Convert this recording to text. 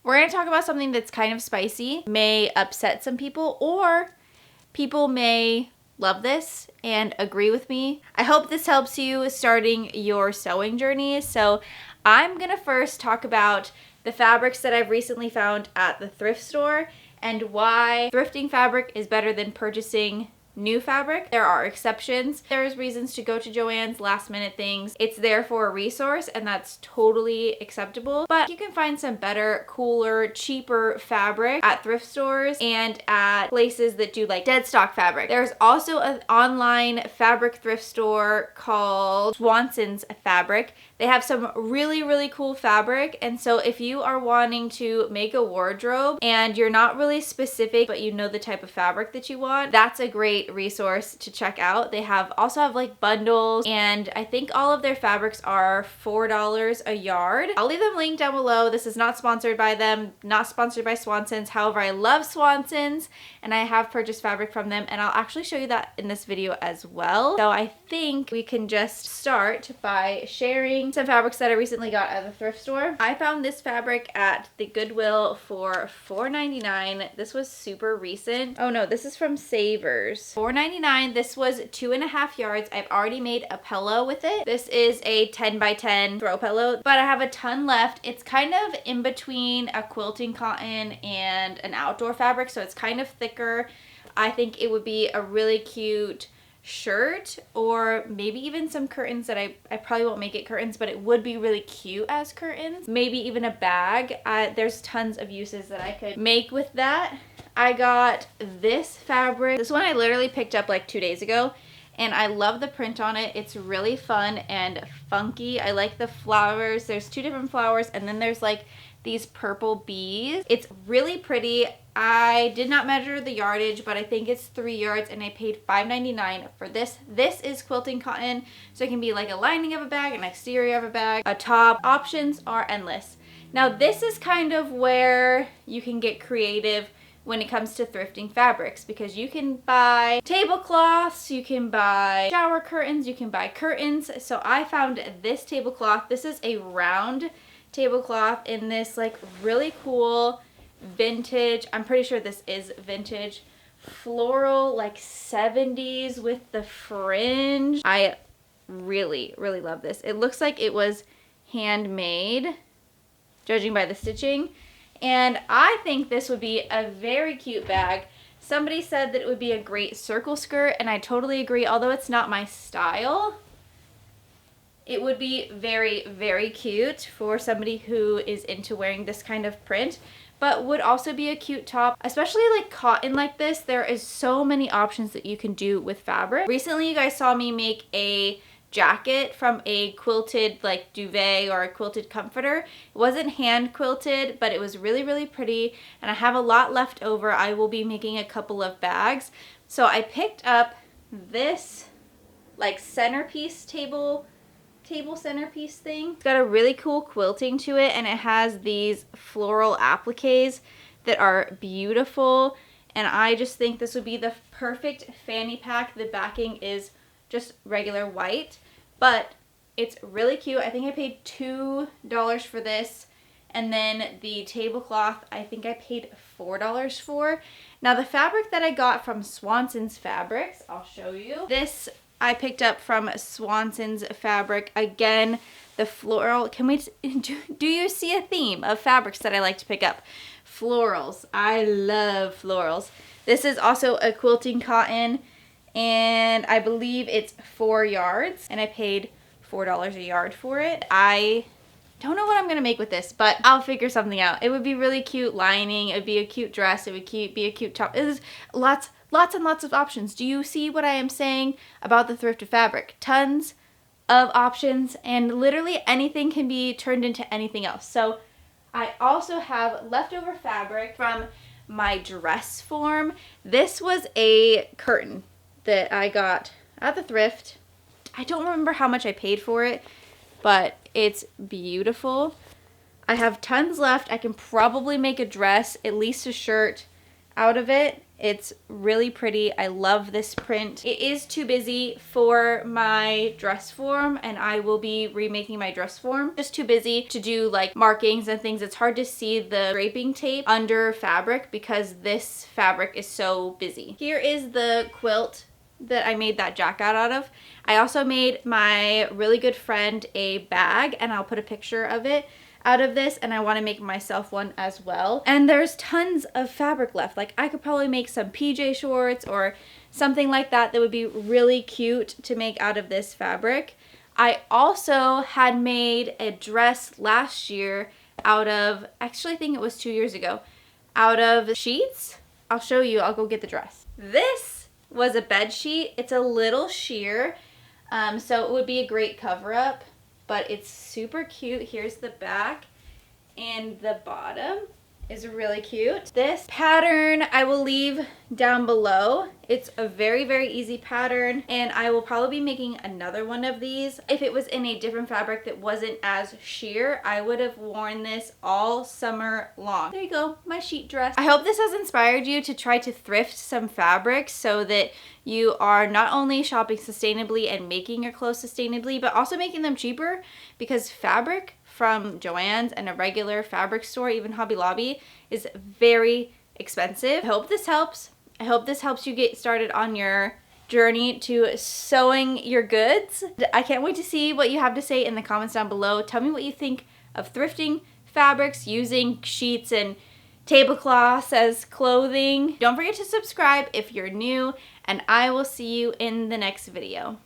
We're going to talk about something that's kind of spicy, may upset some people, or people may love this and agree with me. I hope this helps you starting your sewing journey. So I'm going to first talk about the fabrics that I've recently found at the thrift store and why thrifting fabric is better than purchasing new fabric. There are exceptions. There's reasons to go to Joann's, last minute things. It's there for a resource and that's totally acceptable. But you can find some better, cooler, cheaper fabric at thrift stores and at places that do like dead stock fabric. There's also an online fabric thrift store called Swanson's Fabric. They have some really, really cool fabric. And so if you are wanting to make a wardrobe and you're not really specific, but you know the type of fabric that you want, that's a great resource to check out. They also have like bundles, and I think all of their fabrics are $4 a yard. I'll leave them linked down below. This is not sponsored by them, not sponsored by Swanson's. However, I love Swanson's and I have purchased fabric from them, and I'll actually show you that in this video as well. So I think we can just start by sharing some fabrics that I recently got at the thrift store. I found this fabric at the Goodwill for $4.99. This was super recent. Oh no, this is from Savers. $4.99. This was 2.5 yards. I've already made a pillow with it. This is a 10 by 10 throw pillow, but I have a ton left. It's kind of in between a quilting cotton and an outdoor fabric, so it's kind of thicker. I think it would be a really cute shirt, or maybe even some curtains that I probably won't make it curtains, but it would be really cute as curtains. Maybe even a bag. There's tons of uses that I could make with that. I got this fabric. This one I literally picked up like 2 days ago, and I love the print on it. It's really fun and funky. I like the flowers. There's 2 different flowers, and then there's like these purple bees. It's really pretty. I did not measure the yardage, but I think it's 3 yards, and I paid $5.99 for this. This is quilting cotton, so it can be like a lining of a bag, an exterior of a bag, a top. Options are endless. Now this is kind of where you can get creative when it comes to thrifting fabrics, because you can buy tablecloths, you can buy shower curtains, you can buy curtains. So I found this tablecloth. This is a round tablecloth in this like really cool vintage, I'm pretty sure this is vintage, floral like 70s with the fringe. I really, really love this. It looks like it was handmade, judging by the stitching. And I think this would be a very cute bag. Somebody said that it would be a great circle skirt, and I totally agree. Although it's not my style, it would be very, very cute for somebody who is into wearing this kind of print, but would also be a cute top. Especially like cotton like this, there is so many options that you can do with fabric. Recently you guys saw me make a jacket from a quilted like duvet or a quilted comforter. It wasn't hand quilted, but it was really, really pretty, and I have a lot left over. I will be making a couple of bags. So I picked up this like centerpiece table centerpiece thing. It's got a really cool quilting to it, and it has these floral appliques that are beautiful, and I just think this would be the perfect fanny pack. The backing is just regular white, but it's really cute. I think I paid $2 for this, and then the tablecloth I think I paid $4 for. Now the fabric that I got from Swanson's Fabrics, I'll show you. This I picked up from Swanson's Fabric. Again, the floral, do you see a theme of fabrics that I like to pick up? Florals. I love florals. This is also a quilting cotton, and I believe it's 4 yards, and I paid $4 a yard for it. I don't know what I'm gonna make with this, but I'll figure something out. It would be really cute lining. It would be a cute dress. It would be a cute top. It is lots and lots of options. Do you see what I am saying about the thrifted fabric? Tons of options, and literally anything can be turned into anything else. So I also have leftover fabric from my dress form. This was a curtain that I got at the thrift. I don't remember how much I paid for it, but it's beautiful. I have tons left. I can probably make a dress, at least a shirt out of it. It's really pretty. I love this print. It is too busy for my dress form, and I will be remaking my dress form. Just too busy to do like markings and things. It's hard to see the draping tape under fabric because this fabric is so busy. Here is the quilt that I made that jacket out of. I also made my really good friend a bag, and I'll put a picture of it out of this, and I want to make myself one as well. And there's tons of fabric left. Like I could probably make some PJ shorts or something like that that would be really cute to make out of this fabric. I also had made a dress last year out of, actually I think it was 2 years ago, out of sheets. I'll show you, I'll go get the dress. This was a bed sheet. It's a little sheer, so it would be a great cover up. But it's super cute. Here's the back, and the bottom is really cute. This pattern I will leave down below. It's a very, very easy pattern, and I will probably be making another one of these. If it was in a different fabric that wasn't as sheer, I would have worn this all summer long. There you go, my sheet dress. I hope this has inspired you to try to thrift some fabrics so that you are not only shopping sustainably and making your clothes sustainably, but also making them cheaper, because fabric from Joann's and a regular fabric store, even Hobby Lobby, is very expensive. I hope this helps. I hope this helps you get started on your journey to sewing your goods. I can't wait to see what you have to say in the comments down below. Tell me what you think of thrifting fabrics, using sheets and tablecloths as clothing. Don't forget to subscribe if you're new, and I will see you in the next video.